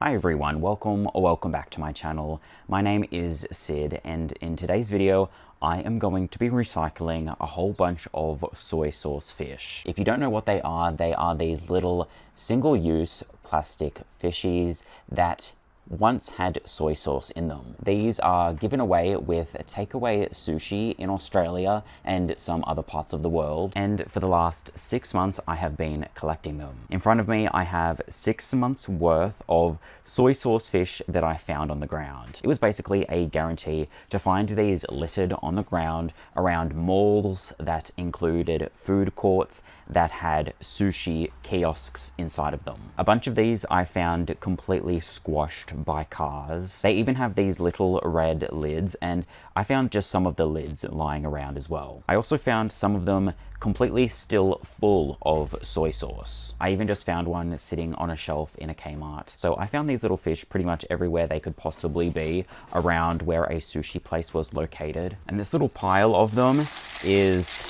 Hi everyone, welcome back to my channel. My name is Sid, and in today's video I am going to be recycling a whole bunch of soy sauce fish. If you don't know what they are these little single-use plastic fishies that once had soy sauce in them. These are given away with takeaway sushi in Australia and some other parts of the world, and for the last 6 months I have been collecting them. In front of me I have 6 months worth of soy sauce fish that I found on the ground. It was basically a guarantee to find these littered on the ground around malls that included food courts that had sushi kiosks inside of them. A bunch of these I found completely squashed by cars. They even have these little red lids, and I found just some of the lids lying around as well. I also found some of them completely still full of soy sauce. I even just found one sitting on a shelf in a Kmart. So I found these little fish pretty much everywhere they could possibly be around where a sushi place was located. And this little pile of them is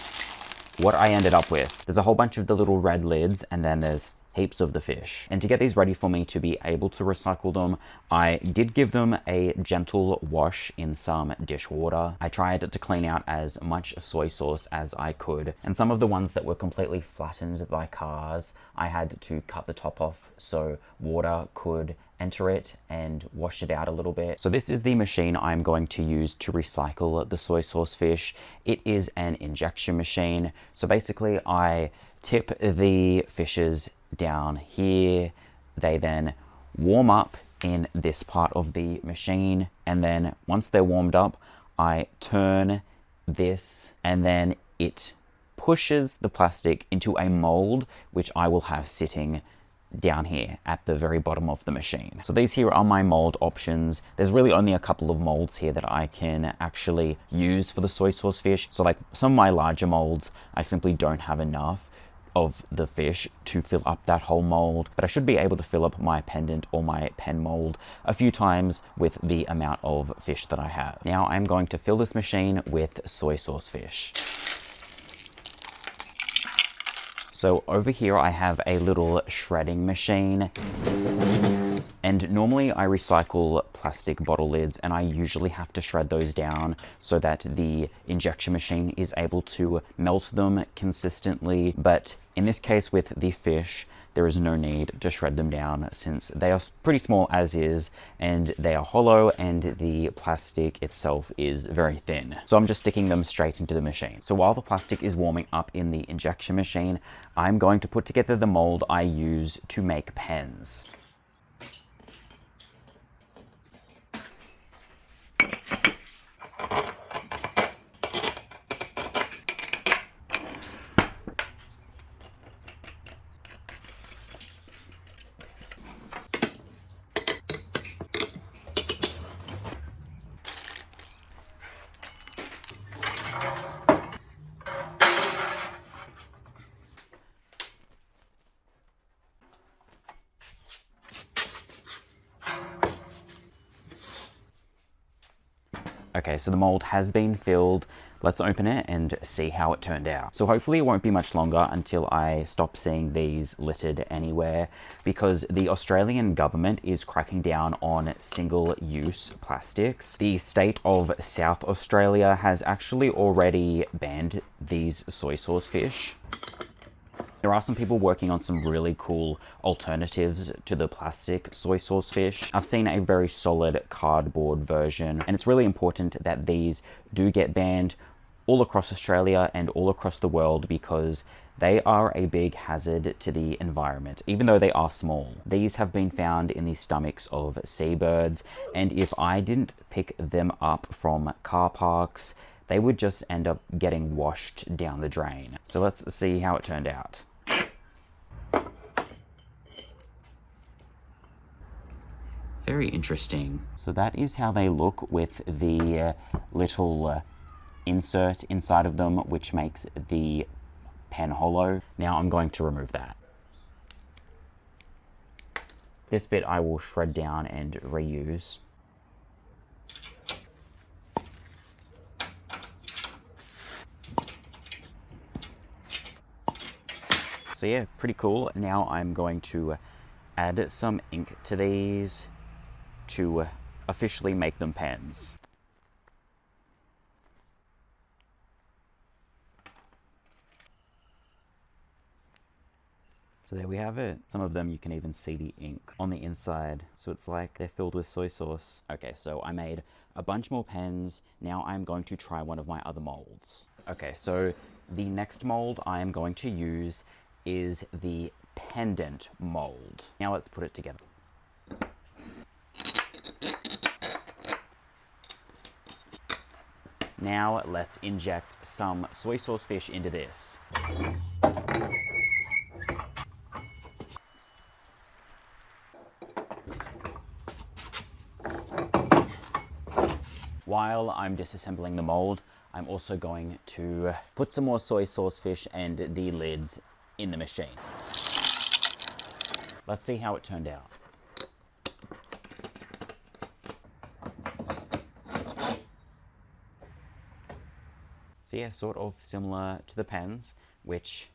what I ended up with. There's a whole bunch of the little red lids, and then there's heaps of the fish. And to get these ready for me to be able to recycle them, I did give them a gentle wash in some dishwater. I tried to clean out as much soy sauce as I could, and some of the ones that were completely flattened by cars, I had to cut the top off so water could enter it and wash it out a little bit. So this is the machine I'm going to use to recycle the soy sauce fish. It is an injection machine. So basically I tip the fishes down here. They then warm up in this part of the machine, and then once they're warmed up, I turn this, and then it pushes the plastic into a mold which I will have sitting down here at the very bottom of the machine. So these here are my mold options. There's really only a couple of molds here that I can actually use for the soy sauce fish. So like some of my larger molds, I simply don't have enough of the fish to fill up that whole mold, but I should be able to fill up my pendant or my pen mold a few times with the amount of fish that I have. Now I'm going to fill this machine with soy sauce fish. So over here I have a little shredding machine, and normally I recycle plastic bottle lids, and I usually have to shred those down so that the injection machine is able to melt them consistently. But in this case with the fish, there is no need to shred them down since they are pretty small as is, and they are hollow, and the plastic itself is very thin. So I'm just sticking them straight into the machine. So while the plastic is warming up in the injection machine, I'm going to put together the mold I use to make pens. Okay, so the mold has been filled. Let's open it and see how it turned out. So hopefully it won't be much longer until I stop seeing these littered anywhere, because the Australian government is cracking down on single-use plastics. The state of South Australia has actually already banned these soy sauce fish. There are some people working on some really cool alternatives to the plastic soy sauce fish. I've seen a very solid cardboard version, and it's really important that these do get banned all across Australia and all across the world, because they are a big hazard to the environment, even though they are small. These have been found in the stomachs of seabirds, and if I didn't pick them up from car parks, they would just end up getting washed down the drain. So let's see how it turned out. Very interesting. So that is how they look with the little insert inside of them, which makes the pen hollow. Now I'm going to remove that. This bit I will shred down and reuse. So yeah, pretty cool. Now I'm going to add some ink to these to officially make them pens. So there we have it. Some of them you can even see the ink on the inside. So it's like they're filled with soy sauce. Okay, so I made a bunch more pens. Now I'm going to try one of my other molds. Okay, so the next mold I am going to use is the pendant mold. Now let's put it together. Now let's inject some soy sauce fish into this. While I'm disassembling the mold, I'm also going to put some more soy sauce fish and the lids in the machine. Let's see how it turned out. So yeah, sort of similar to the pens, which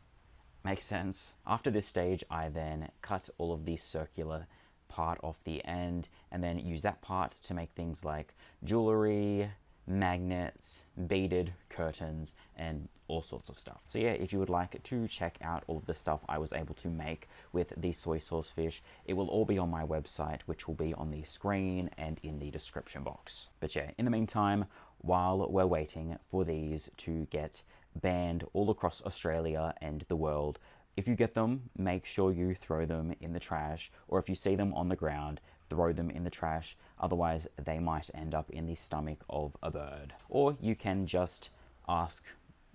makes sense. After this stage, I then cut all of the circular part off the end and then use that part to make things like jewelry, magnets, beaded curtains, and all sorts of stuff. So yeah, if you would like to check out all of the stuff I was able to make with the soy sauce fish, it will all be on my website, which will be on the screen and in the description box. But yeah, in the meantime, while we're waiting for these to get banned all across Australia and the world, if you get them, make sure you throw them in the trash, or if you see them on the ground, throw them in the trash, otherwise they might end up in the stomach of a bird. Or you can just ask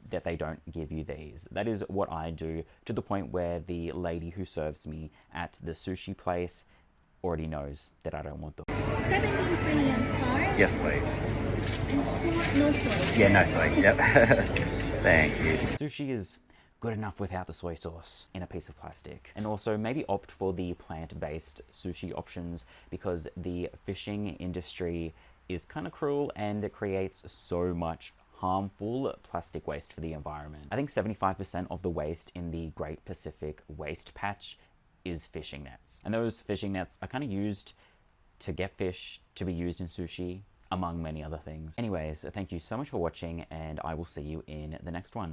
that they don't give you these. That is what I do, to the point where the lady who serves me at the sushi place already knows that I don't want them. 17 Korean card. Yes, please. And soy, no soy. Yeah, no soy. Yep. Thank you. Sushi is good enough without the soy sauce in a piece of plastic. And also maybe opt for the plant-based sushi options, because the fishing industry is kind of cruel and it creates so much harmful plastic waste for the environment. I think 75% of the waste in the Great Pacific Waste Patch is fishing nets. And those fishing nets are kind of used to get fish to be used in sushi, among many other things. Anyways, thank you so much for watching, and I will see you in the next one.